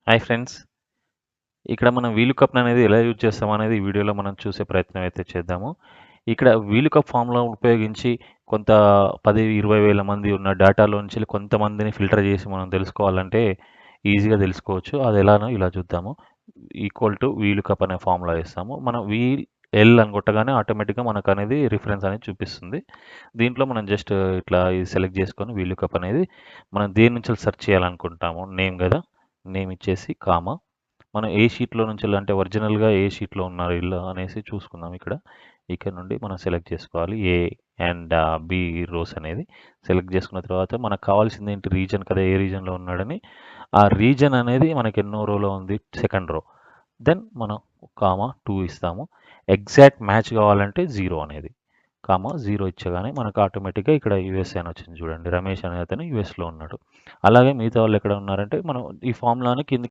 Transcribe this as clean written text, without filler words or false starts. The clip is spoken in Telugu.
Hi friends. ఇక్కడ మనం వీలుకప్‌ని అనేది ఎలా యూజ్ చేస్తామనేది ఈ వీడియోలో మనం చూసే ప్రయత్నం అయితే చేద్దాము. ఇక్కడ వీలుకప్ ఫార్ములా ఉపయోగించి కొంత 10, 20 వేల మంది ఉన్న డేటాలోంచి కొంతమందిని ఫిల్టర్ చేసి మనం తెలుసుకోవాలంటే ఈజీగా తెలుసుకోవచ్చు. అది ఎలానో ఇలా చూద్దాము. ఈక్వల్ టు వీలుకప్ అనే ఫార్ములా వేస్తాము. మనం ఎల్ అని కొట్టగానే ఆటోమేటిక్‌గా మనకనేది రిఫరెన్స్ అనేది చూపిస్తుంది. దీంట్లో మనం జస్ట్ ఇట్లా ఇది సెలెక్ట్ చేసుకొని వీలుకప్ అనేది మనం దేని నుంచి సెర్చ్ చేయాలనుకుంటామో నేమ్ కదా! నేమ్ ఇచ్చేసి కామా మనం ఏ షీట్‌లో నుంచి అంటే ఒరిజినల్‌గా ఏ షీట్‌లో ఉన్నారు ఈళ్ళు అనేసి చూసుకుందాం ఇక్కడ. ఇక్కడ నుండి మనం సెలెక్ట్ చేసుకోవాలి. ఏ అండ్ బి రోస్ అనేది సెలెక్ట్ చేసుకున్న తర్వాత మనకు కావాల్సింది ఏంటి రీజన్ కదా! ఏ రీజన్‌లో ఉన్నాడని. ఆ రీజన్ అనేది మనకి ఎన్నో రోలో ఉంది సెకండ్ రో. దెన్ మనం కామా 2 ఇస్తాము. ఎగ్జాక్ట్ మ్యాచ్ కావాలంటే 0 అనేది. 0 ఇచ్చగానే మనకు ఆటోమేటిక్‌గా ఇక్కడ యూఎస్ఏ అని వచ్చింది చూడండి. రమేష్ అనే అతను యూఎస్‌లో ఉన్నాడు. అలాగే మిగతా వాళ్ళు ఎక్కడ ఉన్నారంటే మనం ఈ ఫార్ములాని కిందకి